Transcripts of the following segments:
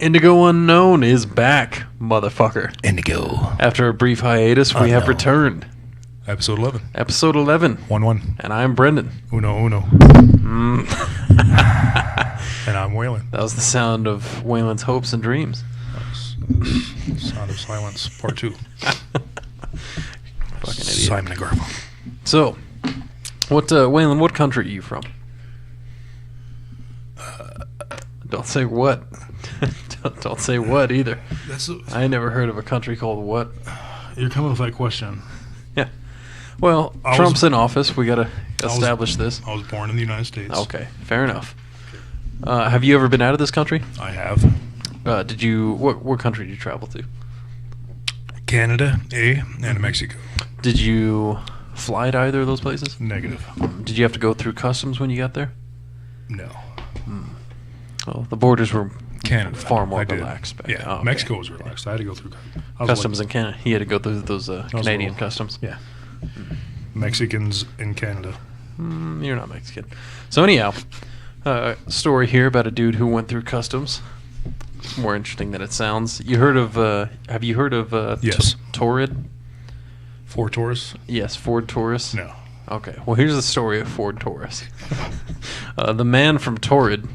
Indigo Unknown is back, motherfucker. Indigo. After a brief hiatus, we have returned. Episode 11. Episode 11. 1-1. And I'm Brendan. Uno. And I'm Waylon. That was the sound of Waylon's hopes and dreams. That was Sound of Silence, Part 2. Fucking idiot. Simon and Garfunkel. So, Waylon, what country are you from? Don't say what. don't say what either. I never heard of a country called what. You're coming with that question. Yeah. Well, Trump's in office. We got to establish this. I was born in the United States. Okay, fair enough. Have you ever been out of this country? I have. Did you? What country did you travel to? Canada, and Mexico. Did you fly to either of those places? Negative. Did you have to go through customs when you got there? No. Well, the borders were Canada. far more I did. relaxed back. Yeah, Oh, okay. Mexico was relaxed. I had to go through Customs in Canada. He had to go through those Canadian customs. Yeah. Mexicans in Canada. You're not Mexican. So anyhow, story here about a dude who went through customs. More interesting than it sounds. You heard of? Have you heard of? Yes. Torrid. Ford Taurus? Yes, Ford Taurus. No. Okay. Well, here's the story of Ford Taurus. The man from Torrid.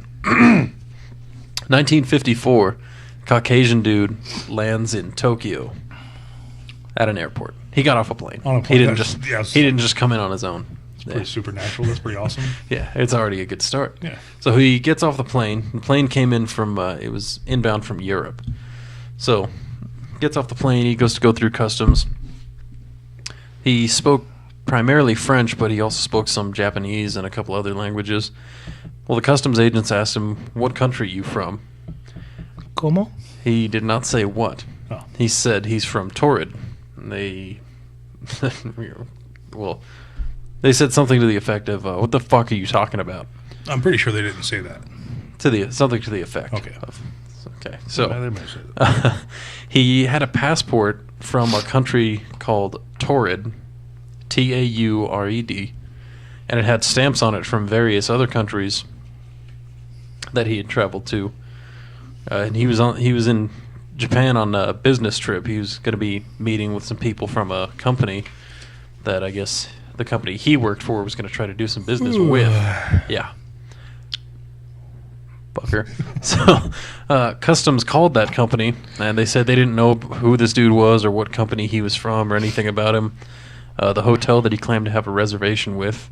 1954, Caucasian dude lands in Tokyo at an airport. He got off a plane. On a plane. He didn't just come in on his own. It's pretty supernatural. That's pretty awesome. Yeah, it's already a good start. Yeah. So he gets off the plane. The plane came in from it was inbound from Europe. So gets off the plane. He goes to go through customs. He spoke primarily French, but he also spoke some Japanese and a couple other languages. Well, the customs agents asked him, "What country are you from?" Como? He did not say what. Oh. He said he's from Torrid. And they said something to the effect of, "What the fuck are you talking about?" I'm pretty sure they didn't say that. Something to the effect. Okay. Okay. So Yeah, they may say that. he had a passport from a country called Torrid, Taured, and it had stamps on it from various other countries that he had traveled to. And he was in Japan on a business trip. He was going to be meeting with some people from a company that I guess the company he worked for was going to try to do some business with. Yeah. Fucker. So, customs called that company, and they said they didn't know who this dude was or what company he was from or anything about him. The hotel that he claimed to have a reservation with,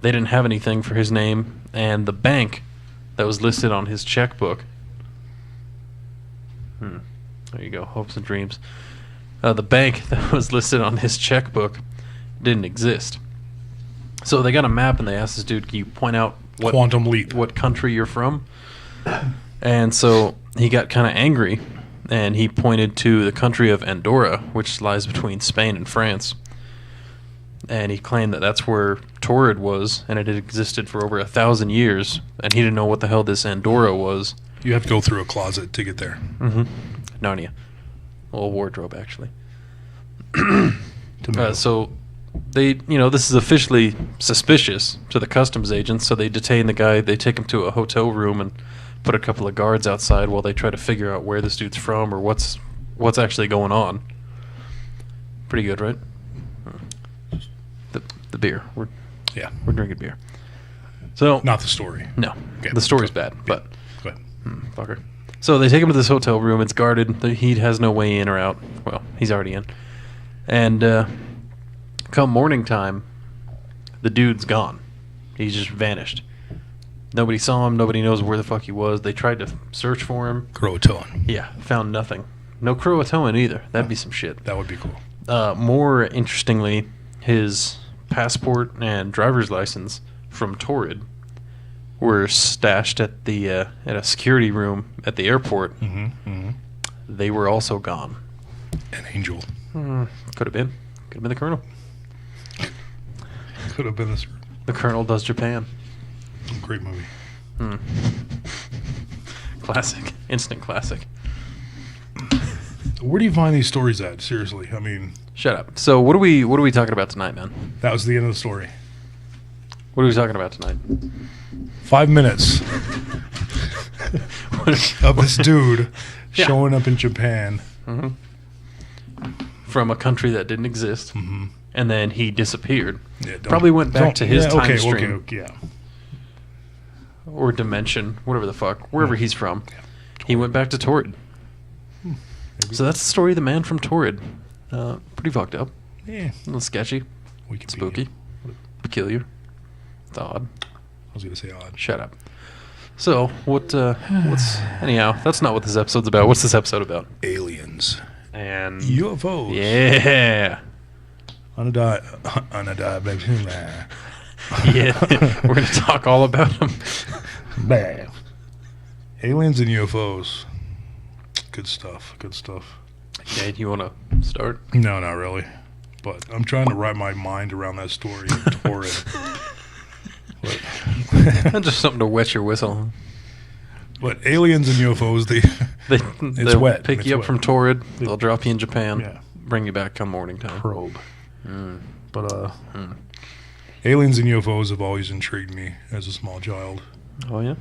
they didn't have anything for his name, and the bank that was listed on his checkbook. There you go, hopes and dreams. The bank that was listed on his checkbook didn't exist. So they got a map and they asked this dude, "Can you point out Quantum leap. what country you're from?" And so he got kind of angry, and he pointed to the country of Andorra, which lies between Spain and France. And he claimed that that's where Torrid was, and it had existed for over 1,000 years, and he didn't know what the hell this Andorra was. You have to go through a closet to get there. Mm-hmm. Narnia. A little wardrobe, actually. So they, this is officially suspicious to the customs agents, so they detain the guy. They take him to a hotel room and put a couple of guards outside while they try to figure out where this dude's from or what's actually going on. Pretty good, right? The beer. We're drinking beer. So Not the story. no, Okay. the story's bad, but Go ahead. fucker. So they take him to this hotel room. It's guarded. He has no way in or out. Well, he's already in. And come morning time, the dude's gone. He's just vanished. Nobody saw him. Nobody knows where the fuck he was. They tried to search for him. Croatoan. Yeah, found nothing. No Croatoan either. That'd be some shit. That would be cool. More interestingly, his passport and driver's license from Torrid were stashed at a security room at the airport. They were also gone. An angel. Could have been the Colonel. Could have been this. The Colonel does Japan. Great movie. Classic, instant classic. Where do you find these stories at? Seriously, I mean, Shut up. So what are we talking about tonight, man? that was the end of the story. What are we talking about tonight? 5 minutes. of this dude Yeah. showing up in Japan. From a country that didn't exist, and then he disappeared. Yeah, Probably went back to his time stream Okay, yeah. or dimension, whatever the fuck, wherever he's from. He went back to Torrid. So that's the story of the man from Torrid. Pretty fucked up. Yeah. A little sketchy. Wikipedia. Spooky. Peculiar. It's odd. I was going to say odd. Shut up. So, what's... Anyhow, that's not what this episode's about. What's this episode about? Aliens. And... UFOs. Yeah. Yeah. We're going to talk all about them. Bam. Aliens and UFOs. Good stuff. Good stuff. Okay, do you want to start? No, not really. But I'm trying to wrap my mind around that story. Torrid. That's just something to wet your whistle. But aliens and UFOs, They'll wet. pick It's you up wet. from Torrid. They'll drop you in Japan. Yeah. Bring you back come morning time. Probe. But aliens and UFOs have always intrigued me as a small child. Oh, yeah?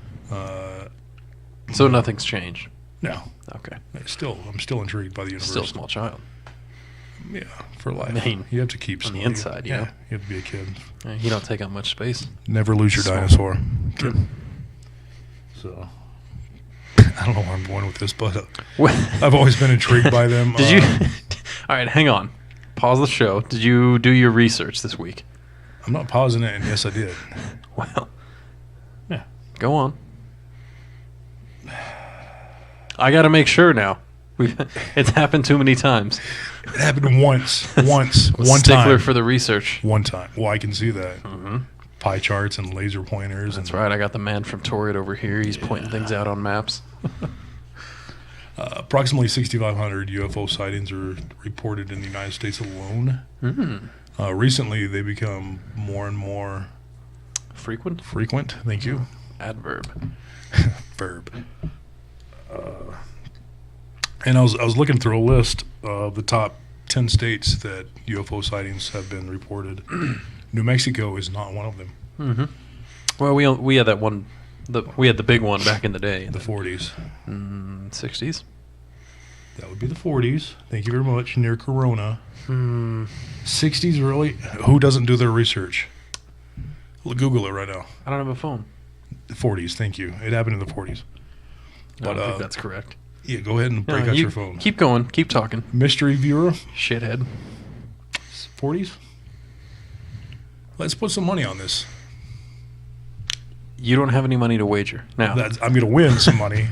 So nothing's changed? No. Okay. I'm still intrigued by the universe. Still a small child. Yeah, for life. I mean, you have to keep on the some- inside, you know? You have to be a kid. You don't take up much space. Never lose your Small. dinosaur. So, I don't know where I'm going with this, but I've always been intrigued by them. Did you... All right, hang on. Pause the show. Did you do your research this week? I'm not pausing it, and yes, I did. Well, Yeah. go on. I got to make sure now. It's happened too many times. It happened once. One Stickler time. for the research. One time. Well, I can see that. Pie charts and laser pointers. That's right. I got the man from Torrid over here. He's pointing things out on maps. Approximately 6,500 UFO sightings are reported in the United States alone. Recently, they become more and more Frequent? frequent. Thank you. Adverb. Verb. And I was looking through a list of the top 10 states that UFO sightings have been reported. New Mexico is not one of them. Well, we had that one. We had the big one back in the day. The 40s. 60s. That would be the 40s. Thank you very much. Near Corona. 60s, really? Who doesn't do their research? Google it right now. I don't have a phone. 40s, thank you. It happened in the 40s. I don't think that's correct. Yeah, go ahead and break out your phone. Keep going. Keep talking. Mystery Viewer, Shithead. 40s? Let's put some money on this. You don't have any money to wager. Now. I'm going to win some money.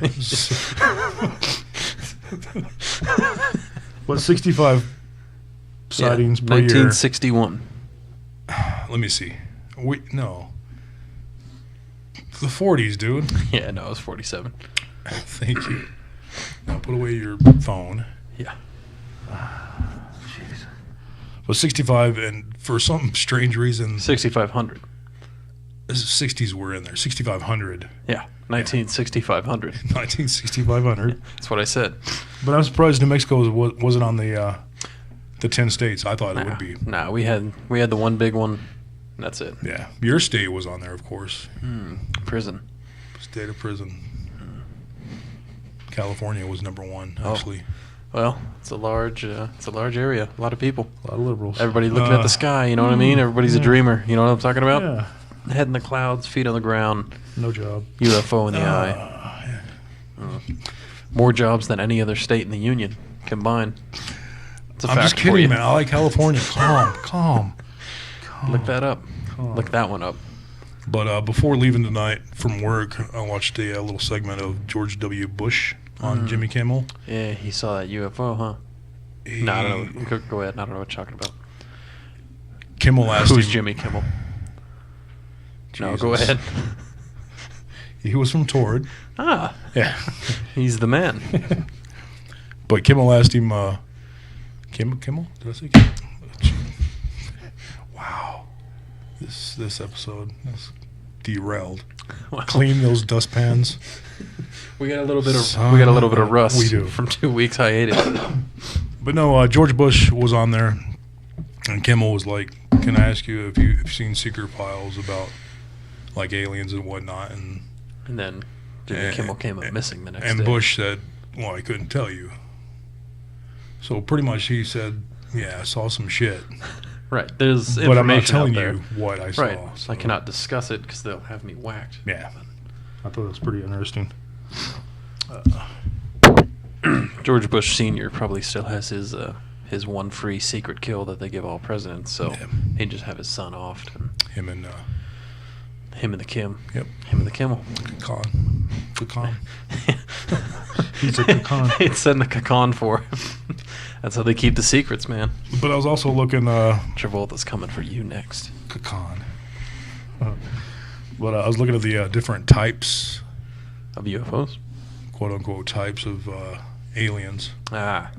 What, 65 sightings per year? 1961. Let me see. No. The 40s, dude. Yeah, no, it was 47. Thank you. Now put away your phone. Yeah. Jeez. Well, 65, and for some strange reason, 6,500. 60s were in there. 6,500. Yeah, 19,6,500. 19,6,500. That's what I said. But I'm surprised New Mexico wasn't on the 10 states. I thought it would be. Nah, we had the one big one. And that's it. Yeah. Your state was on there, of course. Prison. State of prison. California was number one, actually. Well, it's a large area. A lot of people. A lot of liberals. Everybody looking at the sky. You know what I mean? Everybody's a dreamer. You know what I'm talking about? Yeah. Head in the clouds, feet on the ground. No job. UFO in the eye. More jobs than any other state in the union combined. It's a I'm fact just for kidding, you. man. I like California. Calm. Look that up. Look that one up. But before leaving tonight from work, I watched a little segment of George W. Bush on Jimmy Kimmel. Yeah, he saw that UFO, huh? No, I don't know. Go ahead. I don't know what you're talking about. Kimmel asked Who's him, Jimmy Kimmel? No, Jesus. go ahead. He was from Torrid. Ah, Yeah. he's the man. But Kimmel asked him, Kimmel? Did I say Kimmel? Wow. This episode is derailed. Wow. Clean those dustpans. We got a little bit of rust. We do. From 2 weeks hiatus. But no, George Bush was on there, and Kimmel was like, "Can I ask you if you've seen secret files about like aliens and whatnot?" And And then Jimmy Kimmel came up missing the next day. And Bush said, well, I couldn't tell you. So pretty much he said, yeah, I saw some shit. Right. There's information but I'm not telling out there. you what I saw. Right. So. I cannot discuss it because they'll have me whacked. Yeah. I thought it was pretty interesting. George Bush Sr. probably still has his one free secret kill that they give all presidents, so he'd just have his son off. Him and the Kim. Yep. Him and the Kimmel. Kekon. He's a Kekon. They'd send the Kekon for him. That's how they keep the secrets, man. But I was also looking... Travolta's coming for you next. Kekon. But I was looking at the different types... Of UFOs? Quote-unquote types of aliens. Ah.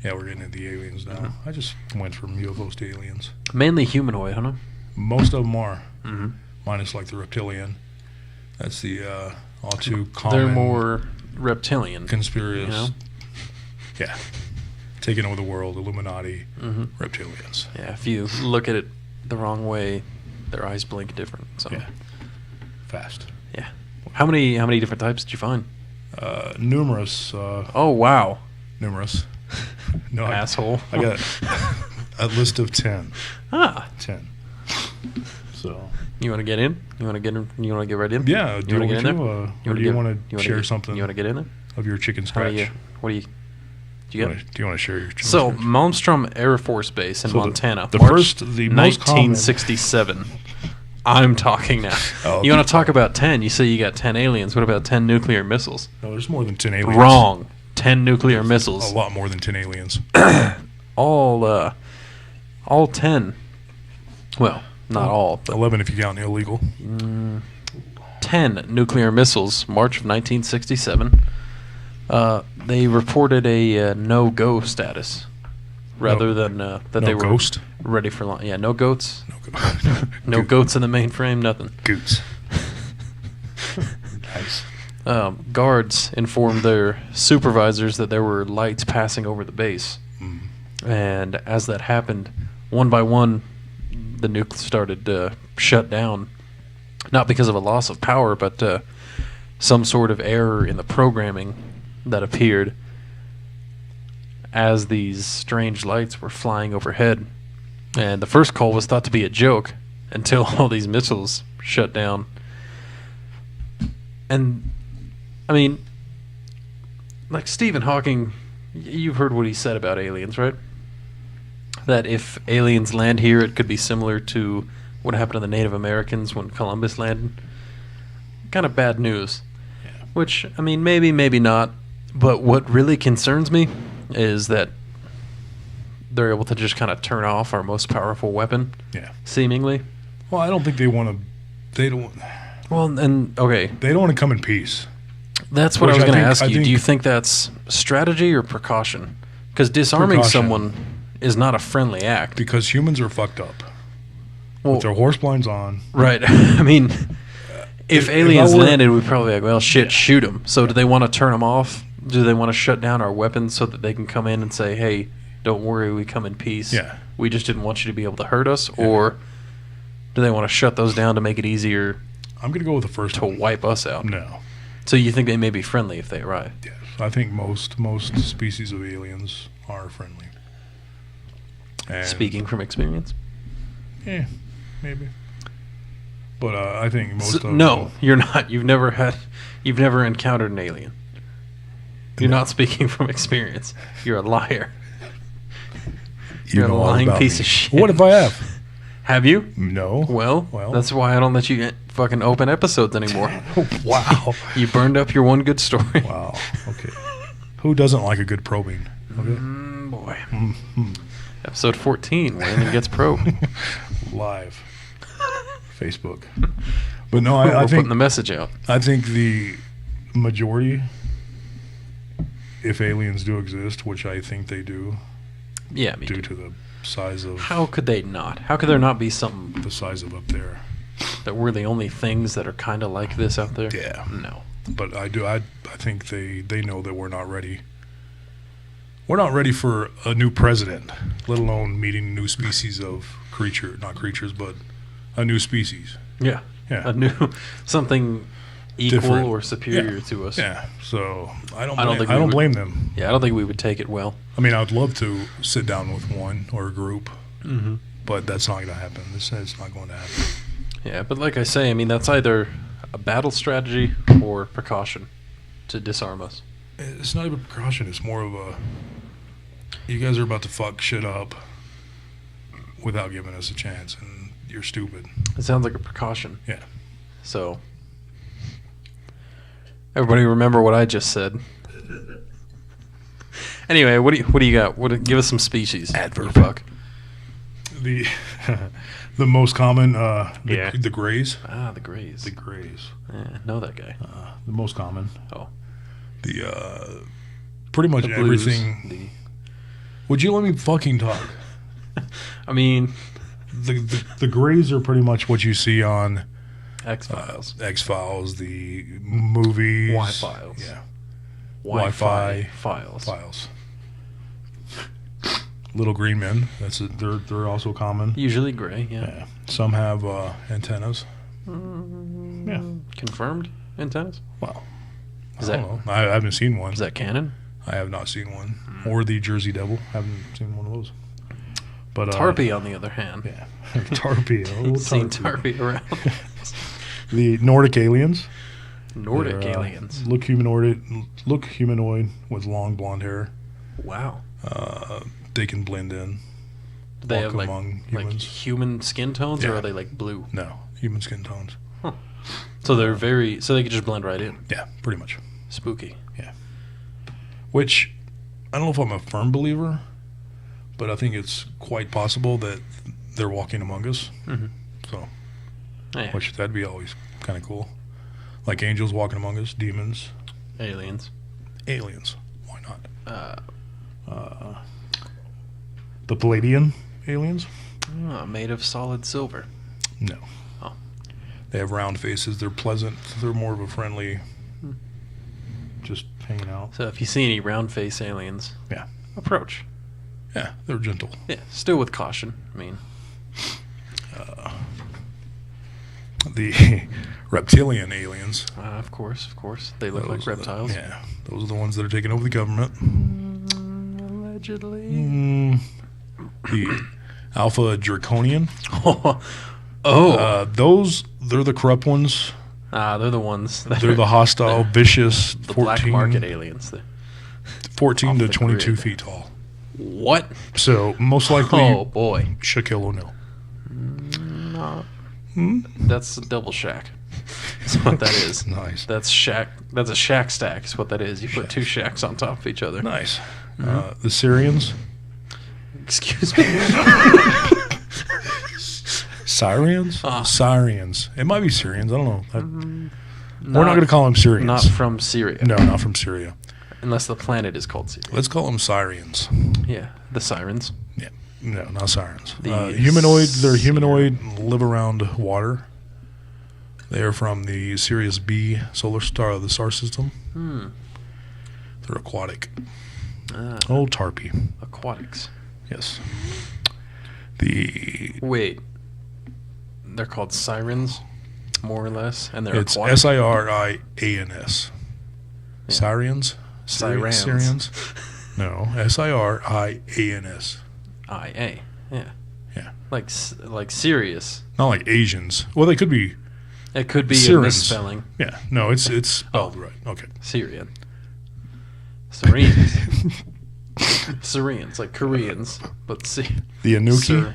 Yeah, we're getting into the aliens now. Mm-hmm. I just went from UFOs to aliens. Mainly humanoid, huh? Most of them are. Mm-hmm. Minus like the reptilian. That's the all too common. They're more reptilian. Conspiracy. You know? Yeah. Taking over the world, Illuminati, reptilians. Yeah, if you look at it the wrong way, their eyes blink different. So. Yeah. Fast. Yeah. How many different types did you find? Numerous. Oh, wow. Numerous. No, asshole. I got a list of 10. 10. So. You want to get in? You want to get in? You want to get right in? Yeah. Do you want to get in there? Or do you want to share something? You want to get in there? Of your chicken scratch? What do you? Do you want to share your chicken So, scratch? Malmstrom Air Force Base in Montana. The March most common. 1967. I'm talking now. Oh, you want to talk about 10? You say you got 10 aliens. What about 10 nuclear missiles? No, there's more than 10 aliens. Wrong. 10 nuclear missiles. A lot more than 10 aliens. all 10. Well, not all. But 11 if you count illegal. 10 nuclear missiles, March of 1967. They reported a no-go status rather than that they were ghost? ready for launch. Yeah, no goats. No Goats in the mainframe, nothing. Goots. Nice. Guards informed their supervisors that there were lights passing over the base. And as that happened, one by one, the nuke started to shut down. Not because of a loss of power, but some sort of error in the programming that appeared as these strange lights were flying overhead. And the first call was thought to be a joke until all these missiles shut down. And, I mean, like Stephen Hawking, you've heard what he said about aliens, right? That if aliens land here, it could be similar to what happened to the Native Americans when Columbus landed. Kind of bad news. Yeah. Which, I mean, maybe not. But what really concerns me is that they're able to just kind of turn off our most powerful weapon. Yeah. Seemingly. Well, I don't think they want to. They don't. Well, and okay. They don't want to come in peace. That's what I was going to ask you. think, do you think that's strategy or precaution? Because disarming someone is not a friendly act. Because humans are fucked up. Well, with their horse blinds on. Right. I mean, if aliens landed, we'd probably be like, well, shit, shoot them. So do they want to turn them off? Do they want to shut down our weapons so that they can come in and say, hey, don't worry, we come in peace. Yeah. We just didn't want you to be able to hurt us? Yeah. Or do they want to shut those down to make it easier? I'm going to go with the first to wipe us out. No. So you think they may be friendly if they arrive? Yes. I think most species of aliens are friendly. And speaking from experience? Yeah, maybe. But I think most of no, you're not. You've never encountered an alien. You're not speaking from experience. You're a liar. You're a lying piece of shit. What if I have? Have you? No. Well, that's why I don't let you fucking open episodes anymore. Wow. You burned up your one good story. Wow. Okay. Who doesn't like a good probing? Okay. Boy. Mm-hmm. Episode 14, Landon Gets Probed. Live. Facebook. But no, I think... putting the message out. I think the majority, if aliens do exist, which I think they do... Yeah, me due to the size of... How could they not? How could there not be something... The size of up there. That we're the only things that are kind of like this out there? Yeah. No. But I think they know that we're not ready. We're not ready for a new president, let alone meeting new species of creature. Not creatures, but a new species. Yeah. Yeah. A new... Something equal different. or superior to us. Yeah, so I don't think we would- blame them. Yeah, I don't think we would take it well. I mean, I would love to sit down with one or a group, Mm-hmm. but that's not going to happen. It's not going to happen. Yeah, but like I say, I mean, that's either a battle strategy or precaution to disarm us. It's not even precaution. It's more of a, you guys are about to fuck shit up without giving us a chance, and you're stupid. It sounds like a precaution. Yeah. So, everybody remember what I just said. Anyway, what do you got? Give us some species. Adverb. Fuck. The the most common, Yeah. the grays. Ah, the Greys. The grays. Know that guy. The most common. Oh. The pretty much The Blues, everything. Would you let me fucking talk? I mean, The grays are pretty much what you see on X-Files. X-Files, the movies. Y-Files. Yeah. Wi-Fi Wi-Fi files. Little green men. They're also common. Usually gray, yeah. Yeah. Some have antennas. Yeah. Confirmed antennas? Well, Is I don't know. I haven't seen one. Is that canon? I have not seen one. Or the Jersey Devil. Haven't seen one of those. But Tarpy, on the other hand. Yeah. Tarpy. You've seen Tarpy around. The Nordic aliens. Nordic They're, aliens. Look humanoid with long blonde hair. Wow. They can blend in. Do they walk have among like humans. human skin tones, or Yeah. are they like blue? No, human skin tones. So they're so they could just blend right in. Yeah, pretty much. Spooky. Which, I don't know if I'm a firm believer, but I think it's quite possible that they're walking among us. Mm-hmm. So, Yeah. which that'd be always kind of cool. Like angels walking among us, demons, Aliens. aliens. Why not? Uh, The Palladian aliens? made of solid silver. No. Oh. They have round faces. They're pleasant. They're more of a friendly, just hanging out. So if you see any round face aliens, Yeah. approach. Yeah, they're gentle. Yeah, still with caution. I mean, The reptilian aliens. of course. They look like reptiles. Yeah, those are the ones that are taking over the government. Allegedly. The Alpha Draconian. Oh. They're the corrupt ones. They're the ones. They're the hostile, vicious, the 14, black market aliens. 14 to off the 22 grid. feet tall. What? So most likely Oh boy. Shaquille O'Neal. No. That's a double shack. That's what that is. Nice. That's shack. That's a shack stack. Is what that is. You put two shacks on top of each other. Nice. The Syrians. Excuse me. Syrians? Ah. Syrians. It might be Syrians. I don't know. We're not Not- going to call them Syrians. Not from Syria. No, not from Syria. Unless the planet is called Syria. Let's call them Syrians. Yeah. The sirens. Yeah. No, not Sirens. The Humanoid. They're humanoid, live around water. They are from the Sirius B solar star of the star system. They're aquatic. Oh, Tarpy. Aquatics. Yes. The Wait. They're called sirens, more or less, and they're it's aquatic. Sirians. Syrians. Sirens. Syrians. No, Sirians. IA. Yeah. Yeah. Like Sirius. Not like Asians. Well, they could be. It could be a Sirens. misspelling. Yeah. No, it's Oh. right. Okay. Syrian. Syrians. Syrians, like Koreans, but The Anuki.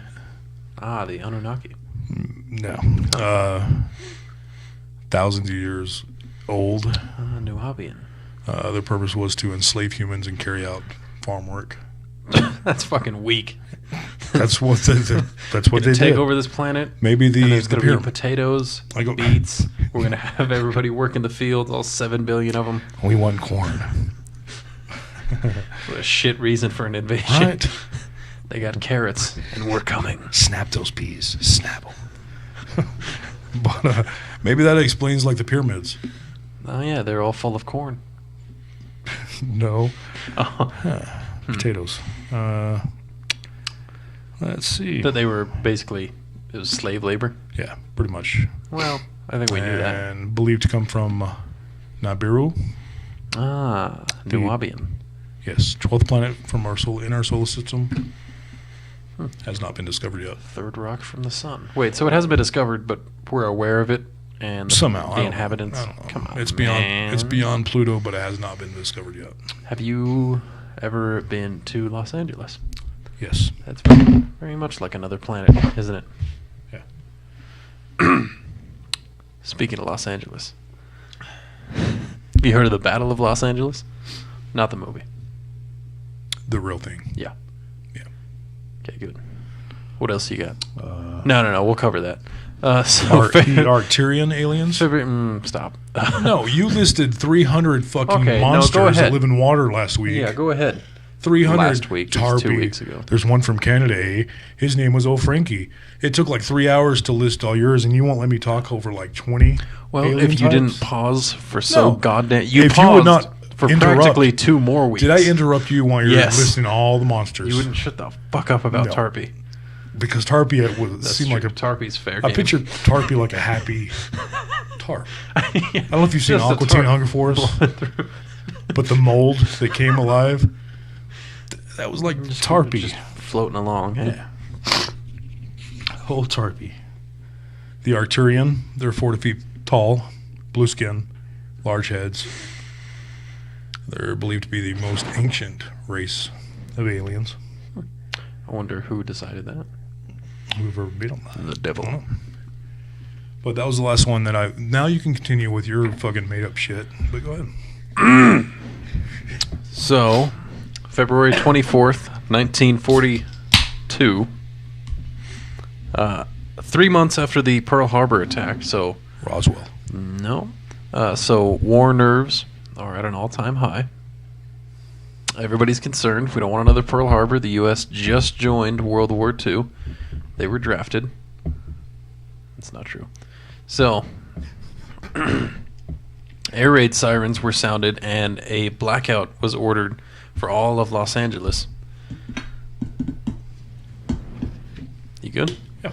the Anunnaki. No. Thousands of years old. Nubian. Their purpose was to enslave humans and carry out farm work. That's fucking weak. That's what that's what they Take did. over this planet. Maybe And there's the going to be pyramid. potatoes, I go- beets. We're going to have everybody work in the fields, all 7 billion of them. We want corn. What a shit reason for an invasion. Right. They got carrots, and we're coming. Snap those peas. Snap them. But maybe that explains like the pyramids. Oh, yeah, they're all full of corn. No. Oh. Potatoes. Let's see. That they were basically, it was slave labor. Yeah, pretty much. Well, I think we knew that. And believed to come from Nibiru. New Albion. Yes, 12th planet from our in our solar system. Has not been discovered yet. Third rock from the sun. Wait, so it hasn't been discovered, but we're aware of it, and somehow the inhabitants. I don't know. Come on, it's man. beyond Pluto, but it has not been discovered yet. Have you ever been to Los Angeles? Yes. That's very, very much like another planet, isn't it? Yeah. Speaking of Los Angeles, have you heard of the Battle of Los Angeles? Not the movie. The real thing. Yeah. Yeah. Okay, good. What else you got? No. We'll cover that. So the Arcturian aliens? Stop. No, you listed 300 fucking Okay, no, monsters go ahead. that live in water last week. Yeah, go ahead. 300 Last week, Tarpy. 2 weeks ago. There's one from Canada, eh? His name was Frankie. It took like 3 hours to list all yours, and you won't let me talk over like 20. Well, alien if you types? didn't pause for so goddamn... If you would paused not for interrupt- practically 2 more weeks. Did I interrupt you while you're Yes. listing all the monsters? You wouldn't shut the fuck up about No. Tarpy. Because Tarpy That's seemed true. like a... Tarpy's fair I game. pictured Tarpy like a happy tarp. Yeah. I don't know if you've seen Just a Aqua Teen tarp Hunger Force, blowing through. but the mold that came alive, that was like Tarpy. Just floating along. Hey? Yeah. Oh, Tarpy. The Arcturian, they're 40 feet tall, blue skin, large heads. They're believed to be the most ancient race of aliens. I wonder who decided that. Whoever beat them. The devil. I don't know. But that was the last one that I... Now you can continue with your fucking made-up shit. But go ahead. So, February 24th, 1942, 3 months after the Pearl Harbor attack, so... Roswell. No. So, war nerves are at an all-time high. Everybody's concerned. We don't want another Pearl Harbor. The U.S. just joined World War II. They were drafted. It's not true. So, air raid sirens were sounded, and a blackout was ordered for all of Los Angeles. You good? Yeah.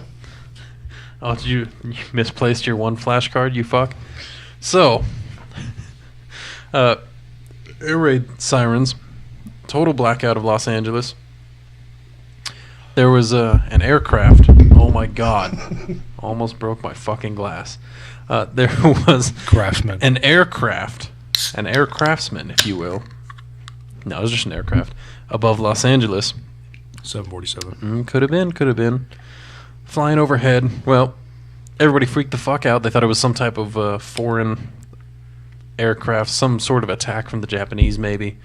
Oh, you misplaced your one flashcard, you fuck? So, air raid sirens, total blackout of Los Angeles. There was an aircraft. Oh my god. Almost broke my fucking glass. There was Craftsman. an aircraft, an aircraftsman, if you will. No, it was just an aircraft above Los Angeles. 747. Could have been. Flying overhead. Well, everybody freaked the fuck out. They thought it was some type of foreign aircraft, some sort of attack from the Japanese, maybe.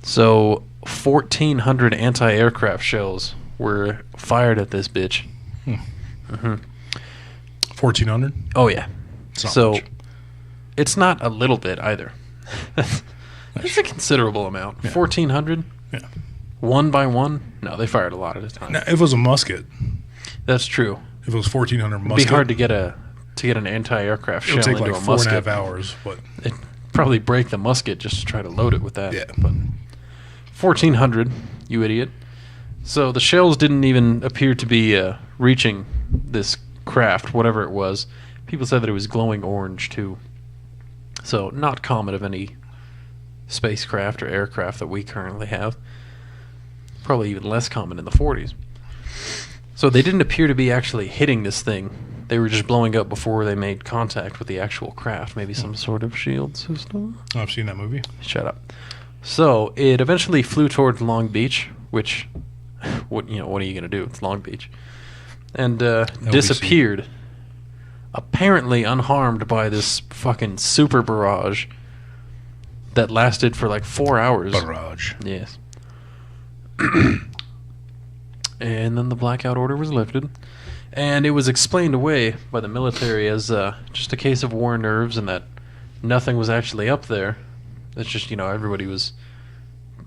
So, 1,400 anti-aircraft shells were fired at this bitch. 1,400? Oh, yeah. It's not So, much. it's not a little bit either. That's a considerable amount. Yeah. 1,400? Yeah. One by one? No, they fired a lot at a time. Now, if it was a musket, That's true. if it was 1,400 It'd musket, be hard to get an anti-aircraft it would shell take into like a 4.5 musket. hours. But It'd probably break the musket just to try to load it with that. Yeah. But 1,400, you idiot. So the shells didn't even appear to be reaching this craft, whatever it was. People said that it was glowing orange too. So not common of any spacecraft or aircraft that we currently have. Probably even less common in the 40s. So they didn't appear to be actually hitting this thing. They were just blowing up before they made contact with the actual craft. Maybe some sort of shield system? I've seen that movie. Shut up. So it eventually flew towards Long Beach, which, what are you going to do? It's Long Beach. And disappeared. Apparently unharmed by this fucking super barrage that lasted for like 4 hours. Barrage. Yes. And then the blackout order was lifted. And it was explained away by the military as just a case of war nerves and that nothing was actually up there. It's just, everybody was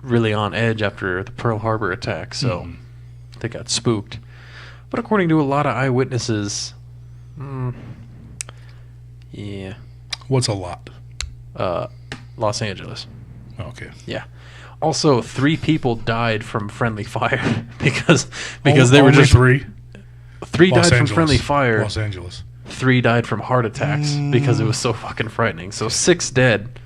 really on edge after the Pearl Harbor attack, so they got spooked. But according to a lot of eyewitnesses, yeah. What's a lot? Los Angeles. Okay. Yeah. Also, 3 people died from friendly fire because they were Only just 3. 3 Los died from Angeles. friendly fire. Los Angeles. 3 died from heart attacks because it was so fucking frightening. So 6 dead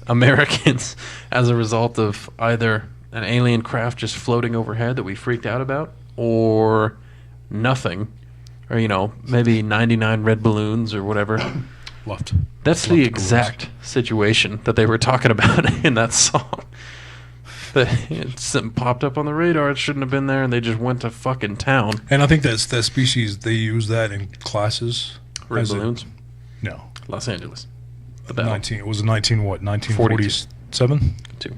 Americans as a result of either an alien craft just floating overhead that we freaked out about, or nothing, or maybe 99 red balloons or whatever. That's the exact situation that they were talking about in that song. Something popped up on the radar. It shouldn't have been there, and they just went to fucking town. And I think that's that species. They use that in classes. Red balloons. No, Los Angeles. The battle. It was 1947. Two.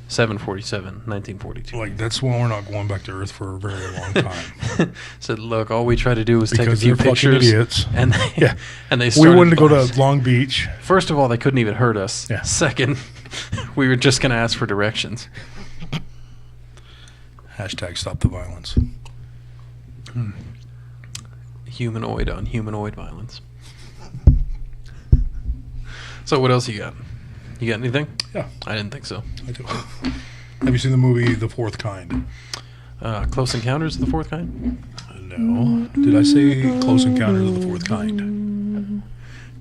747, 1942. Like, that's when we're not going back to Earth for a very long time. Said, look, all we try to do is because take a few pictures. Idiots. And they, and they we wanted to go to Long Beach. First of all, they couldn't even hurt us. Yeah. Second, we were just going to ask for directions. Hashtag stop the violence. Humanoid on humanoid violence. So what else you got? You got anything? Yeah. I didn't think so. I do. Have you seen the movie The Fourth Kind? Close Encounters of the Fourth Kind? No. Did I say Close Encounters of the Fourth Kind?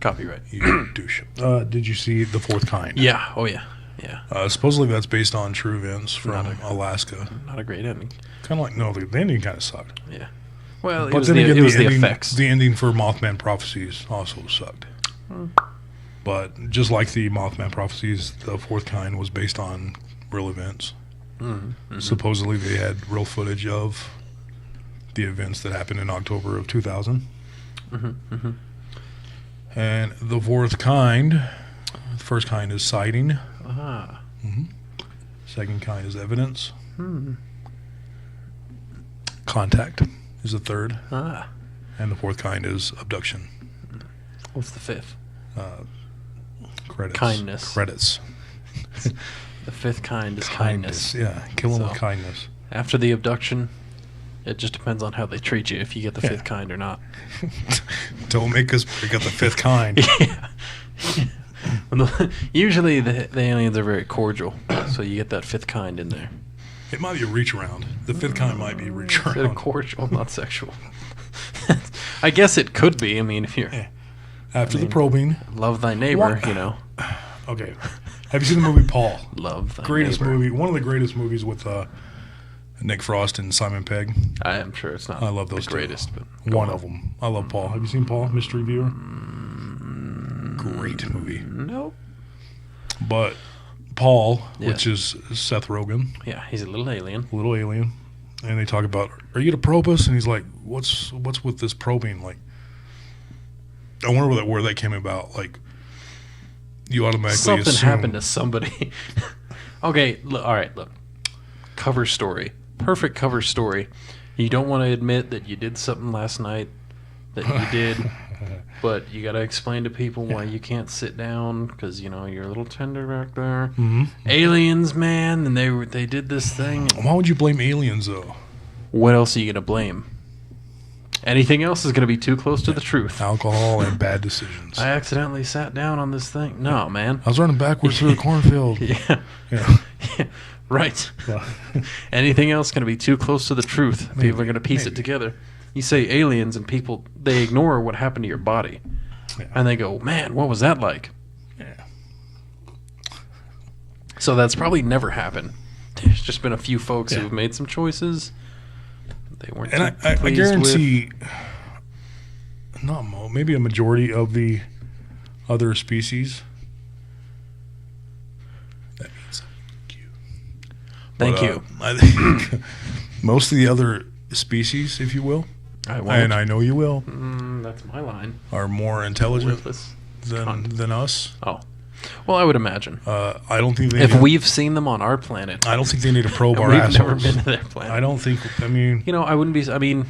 Copyright. You douche. Did you see The Fourth Kind? Yeah. Oh, yeah. Yeah. Supposedly that's based on true events from Alaska. Not a great ending. Kind of like, no, the ending kind of sucked. Yeah. Well, but it was the ending, effects. The ending for Mothman Prophecies also sucked. But just like the Mothman Prophecies, The Fourth Kind was based on real events. Supposedly they had real footage of the events that happened in October of 2000. And the fourth kind, the first kind is sighting. Second kind is evidence. Contact is the third. And the fourth kind is abduction. What's the fifth? Credits. Kindness. Credits. The fifth kind is kindness. Yeah, kill them with kindness. After the abduction, it just depends on how they treat you, if you get the fifth kind or not. Don't make us break out the fifth kind. Usually the aliens are very cordial, so you get that fifth kind in there. It might be a reach around. The fifth kind might be reach around. Instead of cordial, not sexual. I guess it could be. I mean, if you're... After the probing. Love thy neighbor, Okay. Have you seen the movie Paul? Love thy greatest neighbor. movie. One of the greatest movies with Nick Frost and Simon Pegg. I am sure it's not I love those the greatest. But one of them. I love Paul. Have you seen Paul, Mystery Viewer? Great movie. Nope. But Paul, which is Seth Rogen. Yeah, he's a little alien. And they talk about, are you to probe us? And he's like, what's with this probing? Like, I wonder where that came about. Like, you automatically something assume happened to somebody. Okay, all right, look. Cover story. Perfect cover story. You don't want to admit that you did something last night that you did, but you got to explain to people why you can't sit down because, you're a little tender back there. Aliens, man, and they did this thing. Why would you blame aliens, though? What else are you going to blame? Anything else is going to be too close to the truth. Alcohol and bad decisions. I accidentally sat down on this thing. No, man. I was running backwards through the cornfield. Yeah. Right. Anything else going to be too close to the truth. People are going to piece it together. You say aliens and people, they ignore what happened to your body. Yeah. And they go, man, what was that like? Yeah. So that's probably never happened. There's just been a few folks who have made some choices. They weren't I guarantee maybe a majority of the other species. That means thank you. I think most of the other species, if you will, and I know you will, that's my line, are more intelligent than us. Oh. Well, I would imagine. I don't think we've seen them on our planet. I don't think they need to probe our assholes. We've never been to their planet. I don't think. I mean, I wouldn't be. I mean,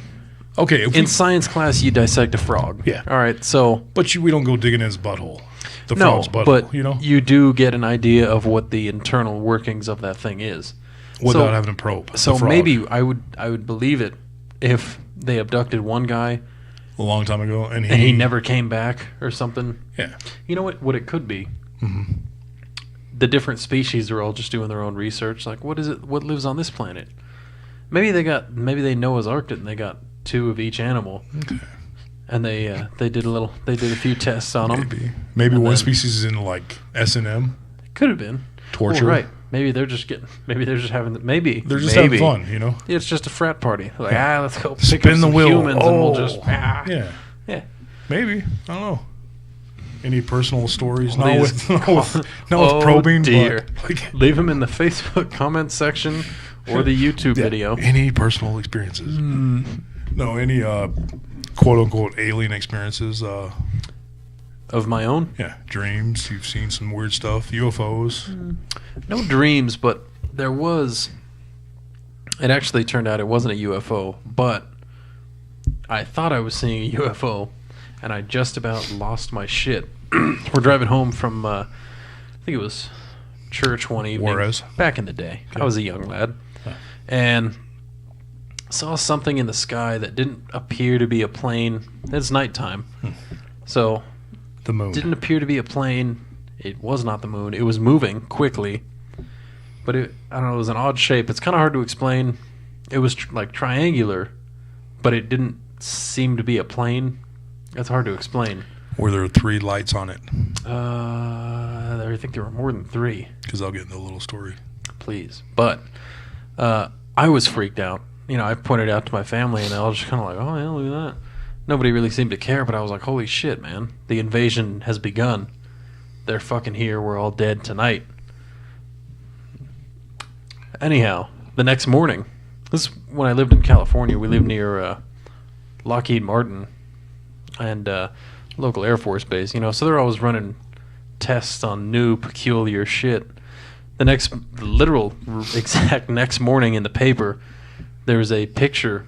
okay. In science class, you dissect a frog. Yeah. All right. So, but we don't go digging in his butthole. The frog's butthole. But you do get an idea of what the internal workings of that thing is, without having to probe. So maybe I would believe it if they abducted one guy a long time ago and he never came back or something. Yeah. You know what it could be. The different species are all just doing their own research. Like, what is it? What lives on this planet? Maybe they know Noah's Ark and they got 2 of each animal. Okay. and they did a few tests on them. Maybe one species is in like S&M. Could have been torture. Right. Maybe they're just having having fun, you know. It's just a frat party. Like let's go pick spin up the some wheel. humans and we'll just yeah. Maybe, I don't know. Any personal stories? Not with probing. Dear. But like, leave them in the Facebook comment section or the YouTube video. Any personal experiences? No, any quote unquote alien experiences? Of my own? Yeah, dreams. You've seen some weird stuff. UFOs. No dreams, but there was. It actually turned out it wasn't a UFO, but I thought I was seeing a UFO, and I just about lost my shit. We're driving home from, I think it was church one evening. Juarez. Back in the day. Okay. I was a young lad. And saw something in the sky that didn't appear to be a plane. It's nighttime. So, the moon. Didn't appear to be a plane. It was not the moon. It was moving quickly. But I don't know, it was an odd shape. It's kind of hard to explain. It was like triangular, but it didn't seem to be a plane. That's hard to explain. Were there 3 lights on it? I think there were more than 3. Because I'll get into the little story. Please. But I was freaked out. You know, I pointed it out to my family, and they all just kind of like, oh, yeah, look at that. Nobody really seemed to care, but I was like, holy shit, man. The invasion has begun. They're fucking here. We're all dead tonight. Anyhow, the next morning, this is when I lived in California. We lived near Lockheed Martin and local Air Force base, you know, so they're always running tests on new, peculiar shit. The literal exact next morning in the paper, there was a picture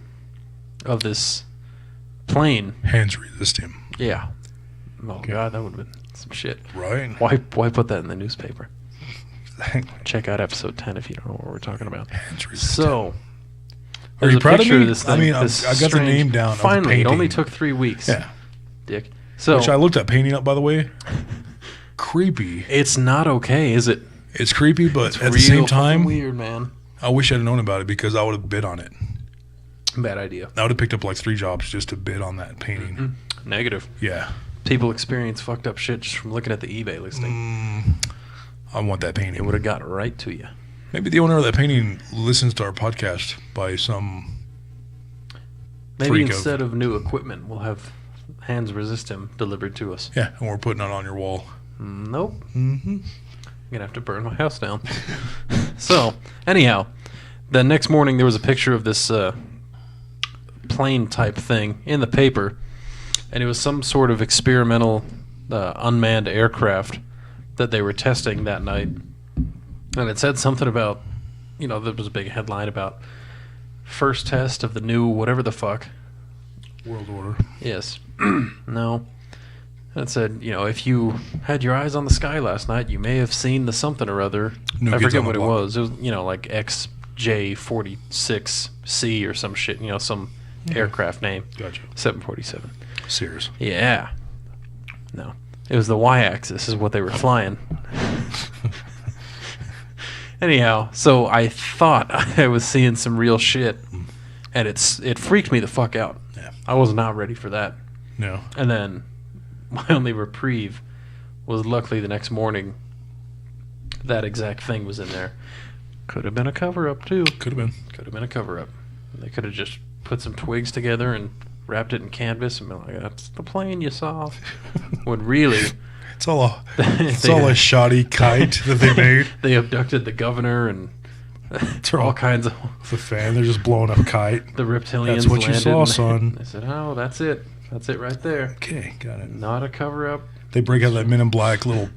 of this plane. Hands resist him. Yeah. Oh, God, that would have been some shit. Right. Why put that in the newspaper? Check out episode 10 if you don't know what we're talking about. So, are you proud of me? This thing, I mean, I got the name down. Finally, it only took 3 weeks. Yeah. Dick. So, which I looked at painting up, by the way. Creepy. It's not okay, is it? It's creepy, but at the same time, weird, man. I wish I'd known about it because I would have bid on it. Bad idea. I would have picked up like 3 jobs just to bid on that painting. Mm-hmm. Negative. Yeah. People experience fucked up shit just from looking at the eBay listing. I want that painting. It would have got right to you. Maybe the owner of that painting listens to our podcast by some. Maybe instead of new equipment, we'll have Hands Resist Him delivered to us. Yeah, and we're putting it on your wall. Nope. I'm gonna have to burn my house down. So, anyhow, the next morning there was a picture of this plane type thing in the paper, and it was some sort of experimental unmanned aircraft that they were testing that night. And it said something about, you know, there was a big headline about first test of the new whatever the fuck. World order. Yes. No. And it said, you know, if you had your eyes on the sky last night, you may have seen the something or other. I forget what it was. It was, you know, like XJ46C or some shit, you know, some aircraft name. Gotcha. 747. Serious. Yeah. No. It was the y-axis is what they were flying. Anyhow, so I thought I was seeing some real shit, and it freaked me the fuck out. Yeah. I was not ready for that. No. And then my only reprieve was luckily the next morning that exact thing was in there. Could have been a cover-up, too. Could have been. Could have been a cover-up. They could have just put some twigs together and wrapped it in canvas and been like, that's the plane you saw. When really... It's all a shoddy kite that they made. They abducted the governor and all kinds of... The fan, they're just blowing up a kite. The reptilians That's what you saw, landed, son. They said, oh, that's it. That's it right there. Okay, got it. Not a cover-up. They break out that Men in Black little...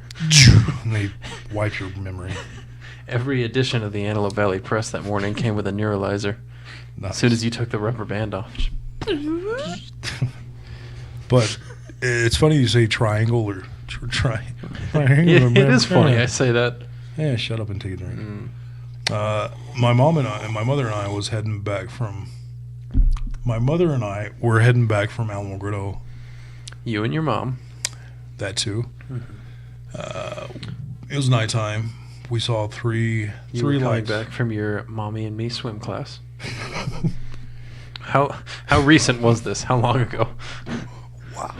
and they wipe your memory. Every edition of the Antelope Valley Press that morning came with a neuralizer. Nice. As soon as you took the rubber band off. But it's funny you say triangle or triangle. Yeah, it is funny. I say that. Yeah, shut up and take a drink. My mother and I was heading back from... My mother and I were heading back from Alamogordo. You and your mom. That too. It was nighttime. We saw three lights. Back from your mommy and me swim class. How recent was this? How long ago? Wow.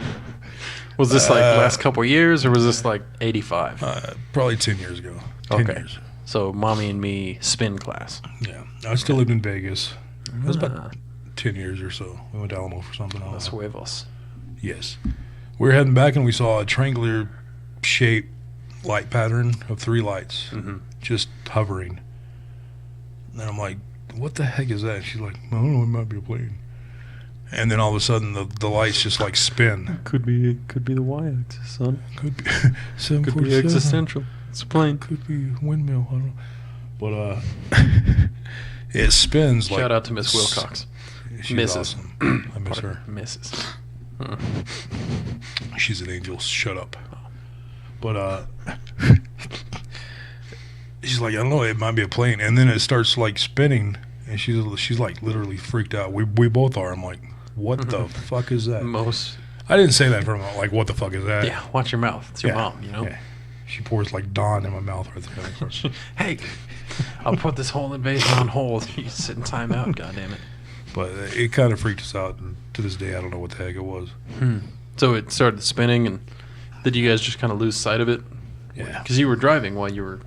Was this like last couple years, or was this like 85? Probably 10 years ago. 10 years. So Mommy and Me spin class. Yeah. I still lived in Vegas. It was about 10 years or so. We went to Alamo for something. Los huevos. Yes. We were heading back and we saw a triangular shape light pattern of 3 lights just hovering. And I'm like, what the heck is that? She's like, I don't know, it might be a plane. And then all of a sudden the lights just like spin. Could be the y-axis, son. Could be Could be existential. It's a plane. Could be windmill. I don't know. But it spins. Shout out to Miss Wilcox. She's Mrs. awesome. I miss her. Mrs. She's an angel. Shut up. But she's like, I don't know, it might be a plane. And then it starts like spinning, and she's like literally freaked out. We both are. I'm like, what the fuck is that? I didn't say that from like, what the fuck is that? Yeah, watch your mouth. It's your mom, you know. Yeah. She pours like Dawn in my mouth right there. Hey, I'll put this whole invasion on hold. You sit in timeout, goddammit. But it kind of freaked us out, and to this day, I don't know what the heck it was. So it started spinning, and did you guys just kind of lose sight of it? Yeah. Because you were driving while you were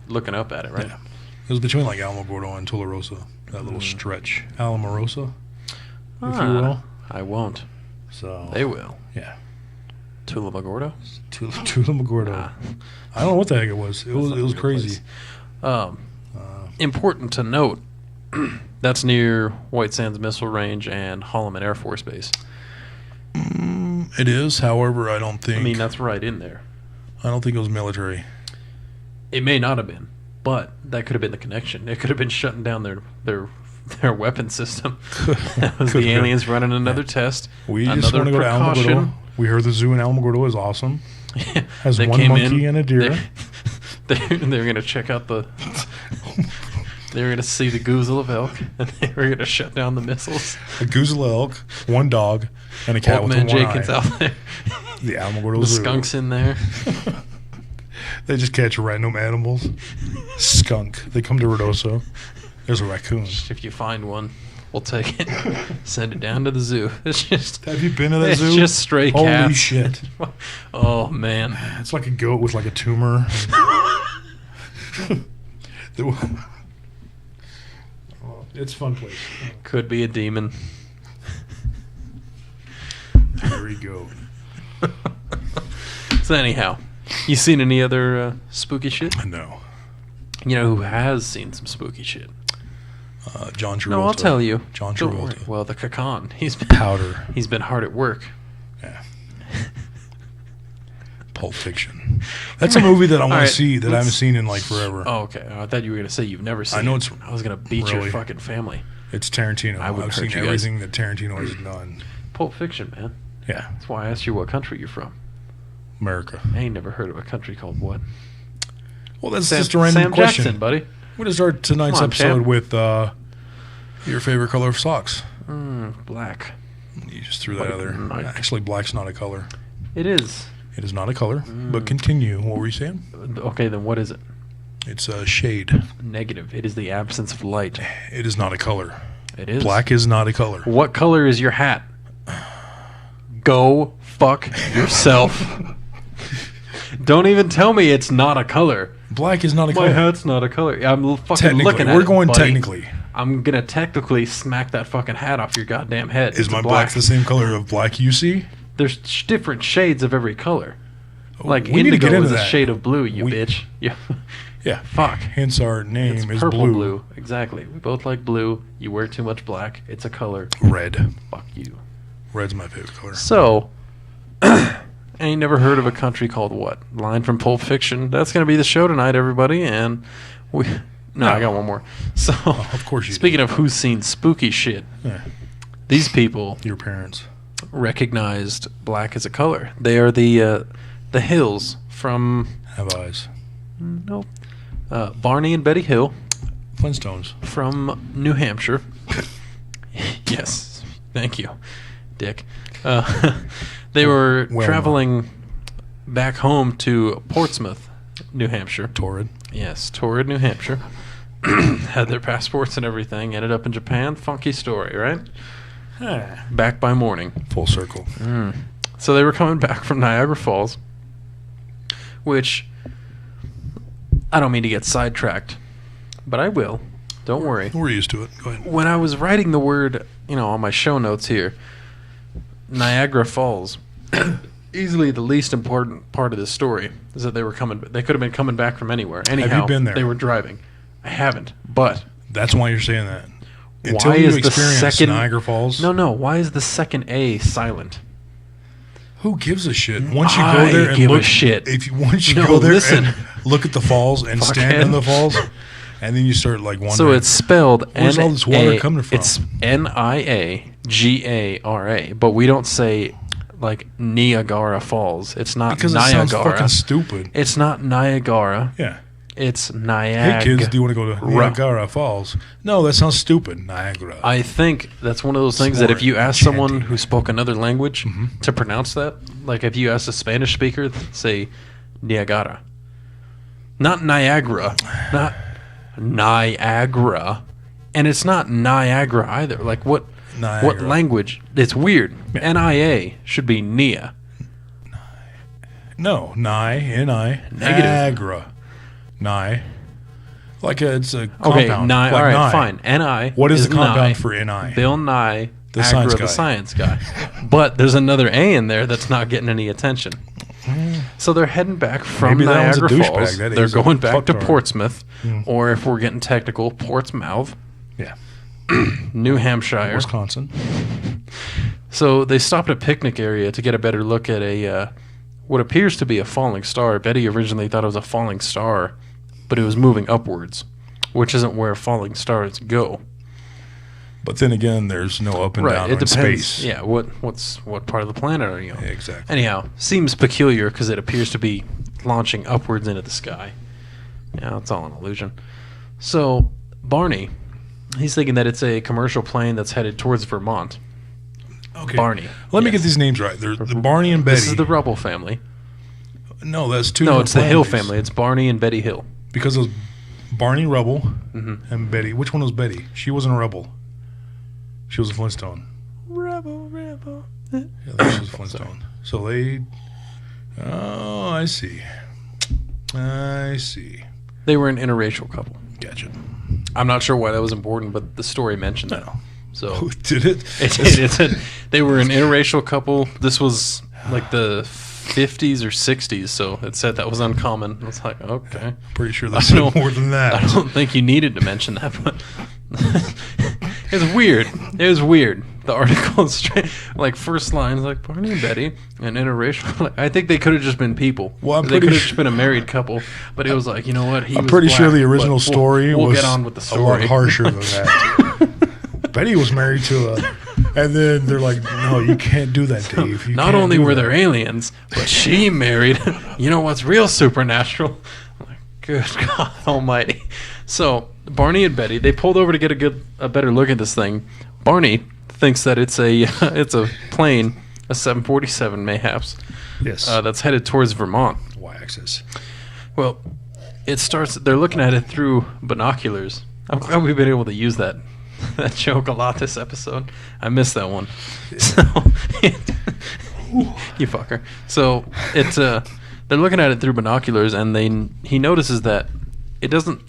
looking up at it, right? Yeah. It was between like Alamogordo and Tularosa, that little stretch. Alamorosa, if you will. I won't. So they will. Yeah. Tulamagordo? Tulamagordo. I don't know what the heck it was. It was crazy. Important to note, that's near White Sands Missile Range and Holloman Air Force Base. It is. However, I don't think... I mean, that's right in there. I don't think it was military. It may not have been, but that could have been the connection. It could have been shutting down their weapon system. That was the aliens running another test. We just want to go to Alamogordo. We heard the zoo in Alamogordo is awesome. Has one monkey and a deer. They were going to check out the... They were going to see the goozle of elk, and they were going to shut down the missiles. A goozle of elk, one dog, and a cat with one Jenkins eye. out there. The Alamogordo The Zoo. skunks in there. They just catch random animals. Skunk. They come to Ruidoso. There's a raccoon. If you find one, we'll take it. Send it down to the zoo. It's just... Have you been to that zoo? It's just stray Holy cats. shit. Oh, man. It's like a goat with like a tumor. It's a fun place. Could be a demon. There you go. So anyhow, you seen any other spooky shit? No. You know who has seen some spooky shit? John Travolta. No, I'll tell you. John Don't Travolta. worry. Well, the Kakan. Powder. He's been hard at work. Yeah. Pulp Fiction. That's a movie that I want to see that I haven't seen in like forever. Oh, okay. I thought you were going to say you've never seen it. I know it's... I was going to beat your fucking family. It's Tarantino. I've seen everything that Tarantino has done. Pulp Fiction, man. Yeah. That's why I asked you what country you're from. America. I ain't never heard of a country called what? Well, that's just a random question. Jackson, buddy. We're going to start tonight's episode with your favorite color of socks. Black. You just threw that out there. Actually, black's not a color. It is. It is not a color, but continue. What were you saying? Okay, then what is it? It's a shade. Negative. It is the absence of light. It is not a color. It is. Black is not a color. What color is your hat? Go fuck yourself. Don't even tell me it's not a color. Black is not a color. My hat's not a color. I'm fucking looking at it. We're going buddy. technically. I'm going to technically smack that fucking hat off your goddamn head. Is my black the same color of black you see? There's different shades of every color. Like we need to get indigo into is a that. shade of blue, you bitch. Yeah. Yeah. Fuck. Hence our name It's is purple blue. Exactly. We both like blue. You wear too much black. It's a color. Red. Fuck you. Red's my favorite color. So, I ain't never heard of a country called what? Line from Pulp Fiction. That's going to be the show tonight, everybody. And we... No, I got one more. So, of course you speaking of who's seen spooky shit, these people... Your parents. ...recognized black as a color. They are the Hills from... Have eyes. Nope. Barney and Betty Hill. Flintstones. From New Hampshire. Yes. Thank you, Dick. They were traveling back home to Portsmouth, New Hampshire. Torrid. Yes, Torrid, New Hampshire. Had their passports and everything. Ended up in Japan. Funky story, right? Back by morning. Full circle. So they were coming back from Niagara Falls, which I don't mean to get sidetracked, but I will. Don't worry. We're used to it. Go ahead. When I was writing the word, on my show notes here, Niagara Falls, easily the least important part of this story is that they could have been coming back from anywhere. Anyhow, have you been there? They were driving. I haven't, but that's why you're saying that. Until why you is the experience second Niagara Falls. No. Why is the second A silent? Who gives a shit? Once you go there and give look, a shit. Once you go there and look at the falls and stand in the falls, and then you start like wondering. So it's spelled where's all this water coming from? It's Niagara, but we don't say like Niagara Falls. It's not because Niagara. It sounds fucking stupid. It's not Niagara. Yeah. It's Niagara. Hey kids, do you want to go to Niagara Falls? No, that sounds stupid. Niagara. I think that's one of those things that if you ask someone who spoke another language to pronounce that, like if you ask a Spanish speaker, say Niagara. Not Niagara. Not Niagara. And it's not Niagara either. Like what language? It's weird. Yeah. NIA should be Nia. No, N-I, Niagara. Ni. Like it's a compound. Okay, Ni. Like all right, Ni. fine. Ni. What is the compound Ni. for Ni? Bill Nye, the science guy. The science guy. But there's another A in there that's not getting any attention. So they're heading back from Niagara Falls. They're going back to Portsmouth, or if we're getting technical, Portsmouth. Yeah. New Hampshire. Wisconsin. So they stopped at a picnic area to get a better look at what appears to be a falling star. Betty originally thought it was a falling star, but it was moving upwards, which isn't where falling stars go. But then again, there's no up and down in space. Yeah, what part of the planet are you on? Yeah, exactly. Anyhow, seems peculiar because it appears to be launching upwards into the sky. Yeah, it's all an illusion. So Barney, he's thinking that it's a commercial plane that's headed towards Vermont. Okay. Barney. Let me get these names right. There's the Barney and Betty. This is the Rubble family. No, that's two. No, it's the Hill family. It's Barney and Betty Hill. Because it was Barney Rubble and Betty. Which one was Betty? She wasn't a rebel. She was a Flintstone. Rebel. Yeah, that she was a Flintstone. So they... Oh, I see. They were an interracial couple. Gotcha. I'm not sure why that was important, but the story mentioned that. So oh, did it? It said they were an interracial couple. This was like the 50s or 60s, so it said that was uncommon. I was like, okay. Pretty sure that's more than that. I don't think you needed to mention that, but it's weird. It was weird. The article is straight, like first line is like Barney and Betty, an interracial. Like, I think they could have just been people. Well, they could have just been a married couple, but it was like, you know what? I'm pretty sure the original story we'll was get on with the story. a lot harsher than that. Betty was married to and then they're like, no, you can't do that, Dave. Not only were there aliens, but she married, you know what's real supernatural? I'm like, good God almighty. So Barney and Betty, they pulled over to get a better look at this thing. Barney thinks that it's a plane, a 747 mayhaps. Yes. That's headed towards Vermont. Y-axis. Well, they're looking at it through binoculars. I'm glad we've been able to use that joke a lot this episode. I missed that one. Yeah. So, you fucker. So they're looking at it through binoculars, and he notices that it doesn't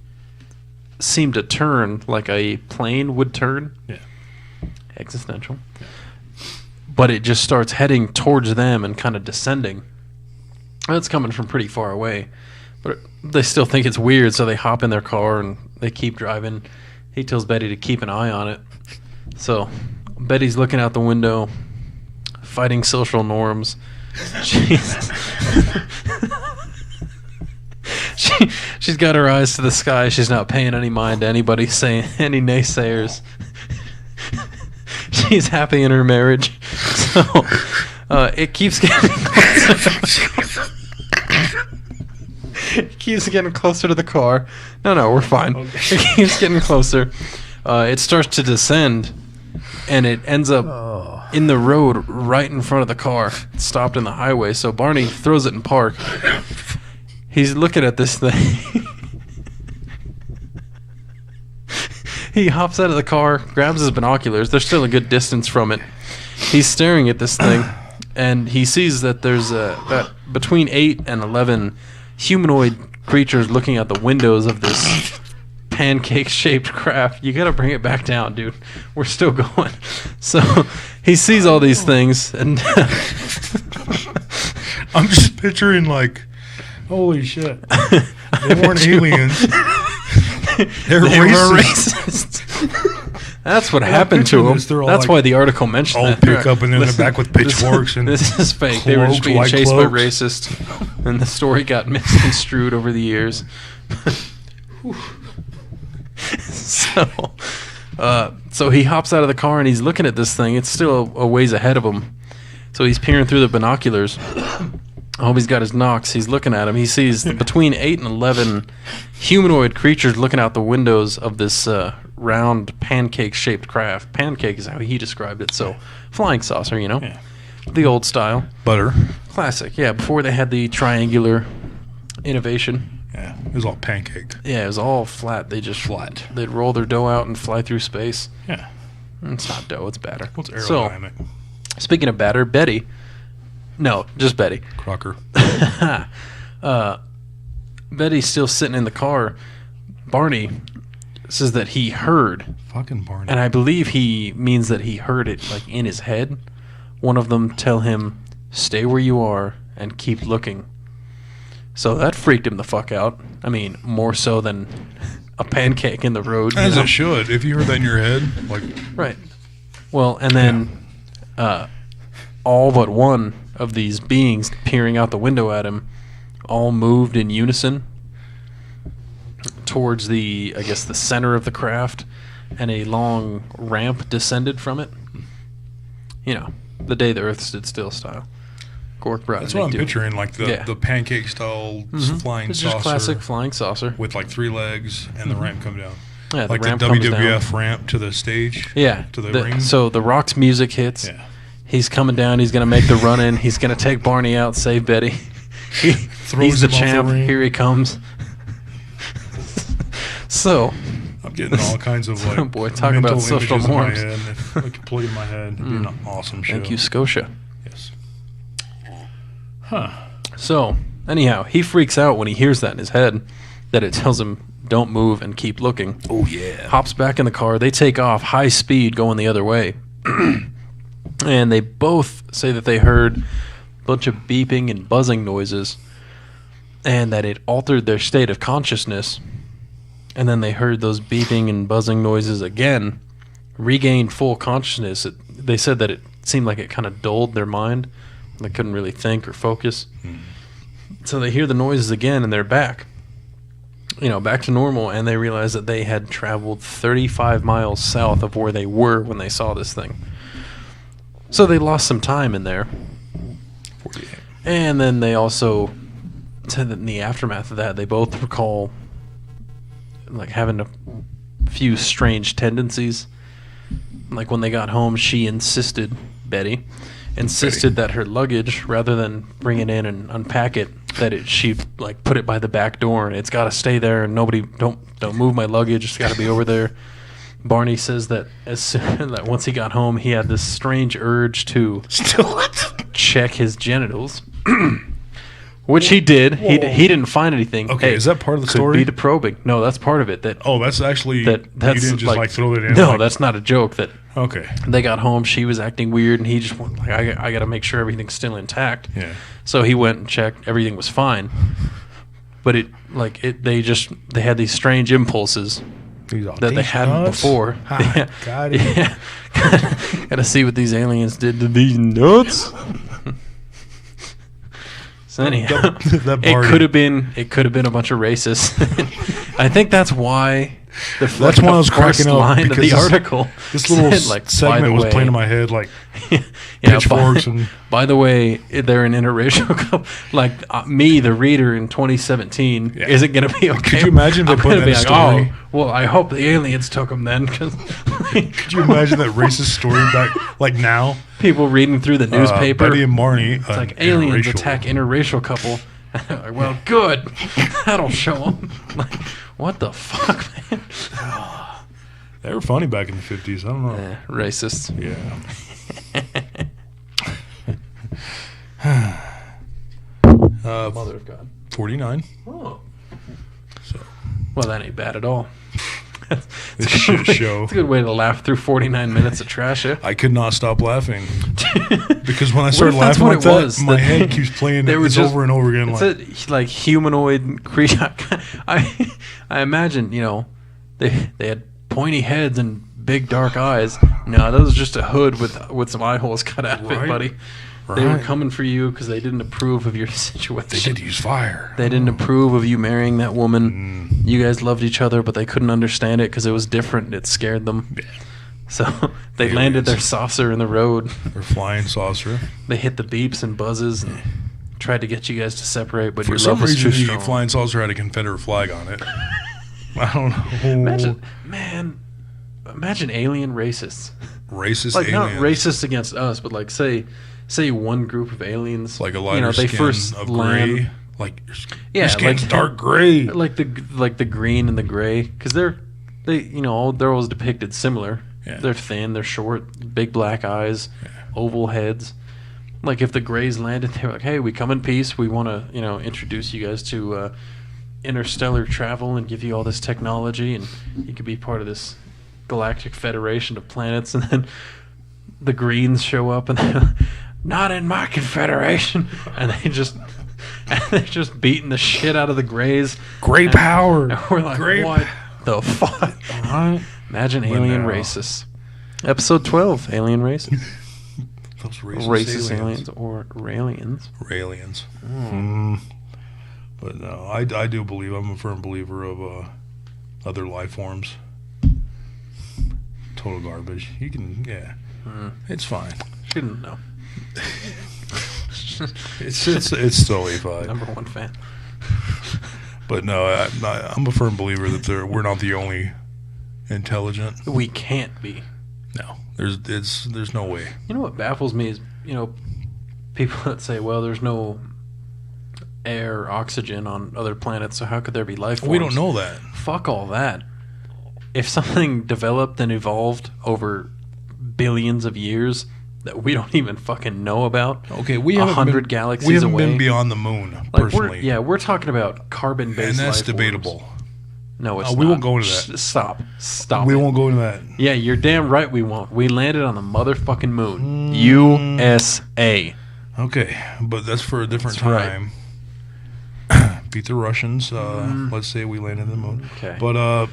seem to turn like a plane would turn. Yeah. Existential. Yeah. But it just starts heading towards them and kind of descending. And it's coming from pretty far away. But they still think it's weird, so they hop in their car and they keep driving. He tells Betty to keep an eye on it. So Betty's looking out the window, fighting social norms. She's got her eyes to the sky. She's not paying any mind to anybody saying any naysayers. She's happy in her marriage. So it keeps getting closer. It keeps getting closer to the car. No, we're fine. Okay. It keeps getting closer. It starts to descend, and it ends up in the road right in front of the car. It's stopped in the highway, so Barney throws it in park. He's looking at this thing. He hops out of the car, grabs his binoculars. They're still a good distance from it. He's staring at this thing, and he sees that there's about between 8 and 11 humanoid creatures looking out the windows of this pancake-shaped craft. You gotta bring it back down, dude. We're still going. So he sees all these things, and I'm just picturing like, holy shit, they weren't aliens. They were racist. That's what happened to them. That's like, why the article mentioned all that. pick up and in the back with pitchforks and this is fake. They were just being chased by racists, and the story got misconstrued over the years. So he hops out of the car and he's looking at this thing. It's still a ways ahead of him. So he's peering through the binoculars. I hope he's got his Knox. He's looking at him. He sees between 8 and 11 humanoid creatures looking out the windows of this round pancake-shaped craft. Pancake is how he described it. So flying saucer, you know, the old style. Butter. Classic, yeah. Before they had the triangular innovation. Yeah, it was all pancake. Yeah, it was all flat. They just They'd roll their dough out and fly through space. Yeah. It's not dough, it's batter. What's aerodynamic? So, speaking of batter, Betty. No, just Betty. Crocker. Betty's still sitting in the car. Barney says that he heard. Fucking Barney. And I believe he means that he heard it like in his head. One of them tell him, "Stay where you are and keep looking." So that freaked him the fuck out. I mean, more so than a pancake in the road. As it should. If you heard that in your head, like. Right. Well, and then all but one of these beings peering out the window at him all moved in unison towards the center of the craft, and a long ramp descended from it. You know, the day the Earth stood still style. Cork brought That's what I'm picturing, like the pancake style flying it's saucer. Just classic flying saucer. With like 3 legs and the ramp come down. Yeah, like the ramp the comes WWF down. ramp to the stage. Yeah. To the ring. So the Rock's music hits. Yeah. He's coming down. He's going to make the run in. He's going to take Barney out, save Betty. He's the champ. Here he comes. So. I'm getting all kinds of like. Boy, talk about social norms. If I could plug in my head, it'd be an awesome show. Thank you, Scotia. Yes. Huh. So, anyhow, he freaks out when he hears that in his head, that it tells him, don't move and keep looking. Oh, yeah. Hops back in the car. They take off, high speed, going the other way. And they both say that they heard a bunch of beeping and buzzing noises, and that it altered their state of consciousness. And then they heard those beeping and buzzing noises again, regained full consciousness. They said that it seemed like it kind of dulled their mind. They couldn't really think or focus. So they hear the noises again, and they're back. You know, back to normal, and they realize that they had traveled 35 miles south of where they were when they saw this thing. So they lost some time in there. 48. And then they also said that in the aftermath of that, they both recall like having a few strange tendencies. Like when they got home, Betty insisted that her luggage, rather than bring it in and unpack it, she like put it by the back door, and it's got to stay there, and nobody don't move my luggage. It's got to be over there. Barney says that that once he got home, he had this strange urge to check his genitals, which he did. He didn't find anything. Okay, is that part of the story? Could be the probing. No, that's part of it. That's actually that's you didn't just like throw that in. No, that's not a joke. That okay. They got home. She was acting weird, and he just went like, I got to make sure everything's still intact. Yeah. So he went and checked. Everything was fine. But they had these strange impulses that they hadn't before. Got it. Yeah. Gotta see what these aliens did to these nuts. So anyhow, it could have been a bunch of racists. I think that's why that's why I was cracking up line of the article. This little segment was playing in my head like pitchforks and. By the way, they're an interracial couple. Like me, the reader in 2017, isn't going to be okay. Could you imagine if they put that story? Oh, well, I hope the aliens took them then. Cause could you imagine that racist story back like now? People reading through the newspaper. Betty and Marnie. It's like aliens attack interracial couple. Like, well, good. That'll show them. Like, what the fuck, man? They were funny back in the 50s. I don't know. Racists. Yeah. 49. Oh. So, Well, that ain't bad at all. this shit show. It's a good way to laugh through 49 minutes of trash. I could not stop laughing because when I What started if that's laughing what like it that, was? my That head keeps playing they were this just- over and over again. It's like humanoid creature. I imagine, they had pointy heads and big dark eyes. No, that was just a hood with some eye holes cut out of it, Right. buddy. They were Right. coming for you because they didn't approve of your They situation. did use fire. They didn't approve of you marrying that woman. You guys loved each other, but they couldn't understand it because it was different. It scared them. So they landed their saucer in the road. Their flying saucer. They hit the beeps and buzzes and tried to get you guys to separate, but For your some love was reason, too the strong. flying saucer had a Confederate flag on it. I don't know. Imagine alien racists. Racist Like aliens. not racist against us, but like say one group of aliens, Like a lighter they skin first of land, gray. Like Yeah, your skin's like- dark gray. like the green and the gray, because they're always depicted similar. Yeah. They're thin, they're short, big black eyes, oval heads. Like if the Greys landed, they were like, "Hey, we come in peace. We want to introduce you guys to interstellar travel and give you all this technology, and you could be part of this galactic federation of planets." And then the Greens show up and they're not in my confederation, and they're just beating the shit out of the Greys. Gray power. And we're like, Gray what the fuck? Right. Imagine But alien no. racists. Episode 12, alien races. Those Racist aliens or railians. Railians. But no, I do believe, I'm a firm believer of other life forms. Total garbage. You can, it's fine. Shouldn't know. It's totally fine. Number one fan. But no, I'm a firm believer that we're not the only intelligent. We can't be. No, there's no way. You know what baffles me is, people that say, well, there's no air or oxygen on other planets, so how could there be life forms? We don't know that. Fuck all that. If something developed and evolved over billions of years that we don't even fucking know about, Okay, we 100 galaxies we haven't away, been beyond the moon, like personally. we're talking about carbon-based and that's life forms. debatable. No, it's we not. won't go into that. Stop. We it. won't go into that. Yeah, you're damn right we won't. We landed on the motherfucking moon. USA. Okay, but that's for a different That's right. time. Beat the Russians. Let's say we landed on the moon. Okay. But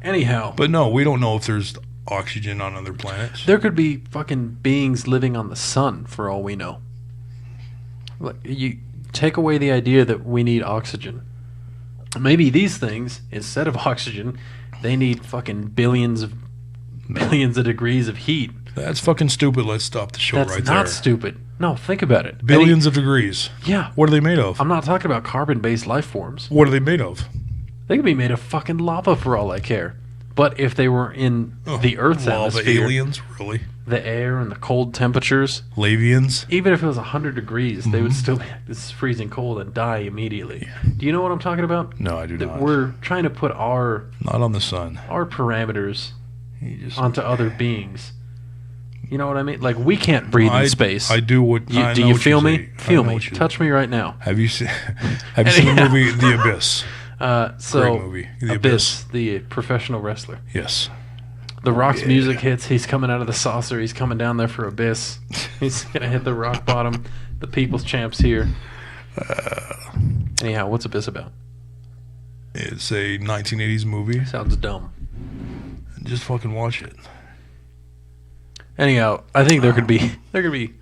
Anyhow, no, we don't know if there's oxygen on other planets. there could be fucking beings living on the sun for all we know. Like, you take away the idea that we need oxygen. Maybe these things, instead of oxygen, they need fucking billions of degrees of heat. That's fucking stupid. Let's stop the show That's right not there. stupid. No, think about it. Billions of degrees. Yeah. What are they made of? I'm not talking about carbon-based life forms. What are they made of? They could be made of fucking lava for all I care. But if they were in the Earth's lava atmosphere, aliens, really? the air and the cold temperatures, Lavians? even if it was 100 degrees, they would still be this freezing cold and die immediately. Do you know what I'm talking about? No, I do That not. we're trying to put our Not on the sun. parameters You just, onto other beings. You know what I mean? Like, we can't breathe in space. I do what. You, I do know you what feel you me? say. I Feel know me. what you- Touch me right now. Have you seen? Have you seen the movie The Abyss? So, Great movie. The Abyss, the professional wrestler. Yes. The Rock's music hits. He's coming out of the saucer. He's coming down there for Abyss. He's going to hit the rock bottom. The People's Champ's here. Anyhow, what's Abyss about? It's a 1980s movie. Sounds dumb. Just fucking watch it. Anyhow, I think there could be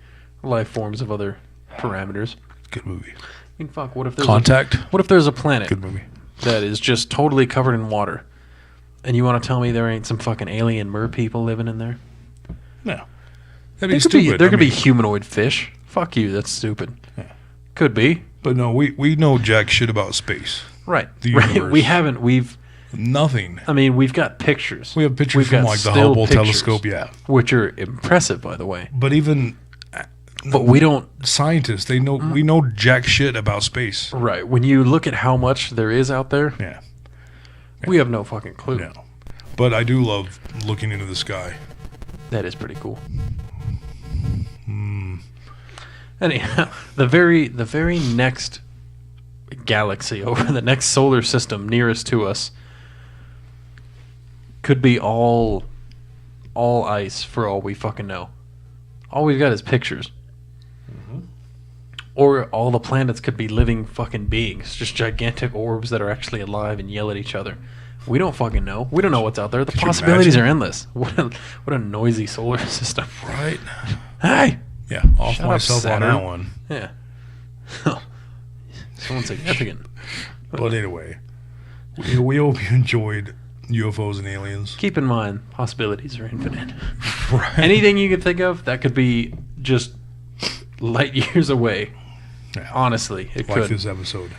life forms of other parameters. Good movie. I mean, fuck. What if there's Contact. what if there's a planet Good movie. that is just totally covered in water, and you want to tell me there ain't some fucking alien mer people living in there? No. That'd There be could stupid. there could be humanoid fish. Fuck you. That's stupid. Yeah. Could be. But no, we know jack shit about space. Right. The Right. universe. We haven't. Nothing. I mean, we've got pictures. We have pictures We've from got like the still Hubble pictures, telescope, yeah. which are impressive, by the way. But even But we don't. scientists, we know jack shit about space. Right. When you look at how much there is out there, Yeah. we have no fucking clue. No. But I do love looking into the sky. That is pretty cool. Anyhow, the very next galaxy, over the next solar system nearest to us, could be all ice for all we fucking know. All we've got is pictures. Or all the planets could be living fucking beings, just gigantic orbs that are actually alive and yell at each other. We don't fucking know. We don't know what's out there. The possibilities are endless. What a noisy solar system. Right. Hey! Yeah, off Shut myself up, on Saturn. that one. Yeah. Someone significant. But anyway, we hope you enjoyed UFOs and aliens. Keep in mind, possibilities are infinite. Right. Anything you could think of, that could be just light years away. Yeah. Honestly, it Like could. this episode.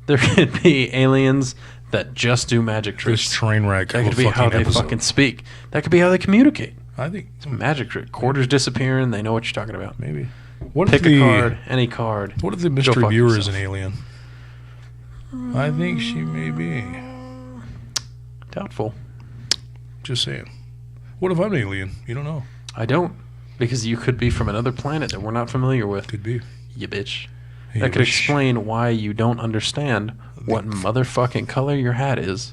There could be aliens that just do magic tricks. This train wreck That of could a be fucking how they episode. fucking speak. That could be how they communicate. I think It's a magic trick. Quarters disappearing. They know what you're talking about. maybe. What Pick if a card, any card. What if the Go mystery fuck viewer is yourself. an alien? I think she may be. Doubtful. Just saying. What if I'm an alien? You don't know. I don't. Because you could be from another planet that we're not familiar with. Could be. You bitch. You That could bitch. explain why you don't understand what motherfucking color your hat is.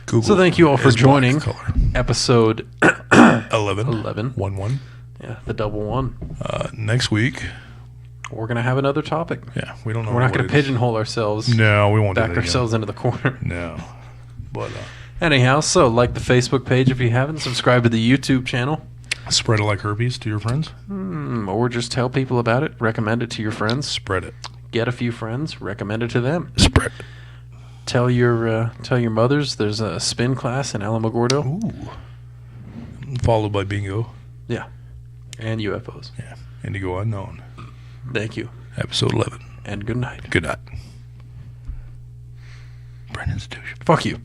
Google So thank you all for is black joining color. episode 11. 11. 1-1. Yeah, the double one. Next week. We're going to have another topic. Yeah, we don't know. We're not what going to it is. pigeonhole ourselves, No, we won't back do that ourselves into the corner. again. No. But Anyhow, so like the Facebook page if you haven't, subscribe to the YouTube channel, spread it like herpes to your friends. or just tell people about it, recommend it to your friends, Spread it. get a few friends, recommend it to them. Spread. Tell your mothers there's a spin class in Alamogordo. Ooh. Followed by bingo. Yeah, and UFOs. Yeah. Indigo Unknown. Thank you, Episode 11. and good night. Good night. Brand institution. Fuck you.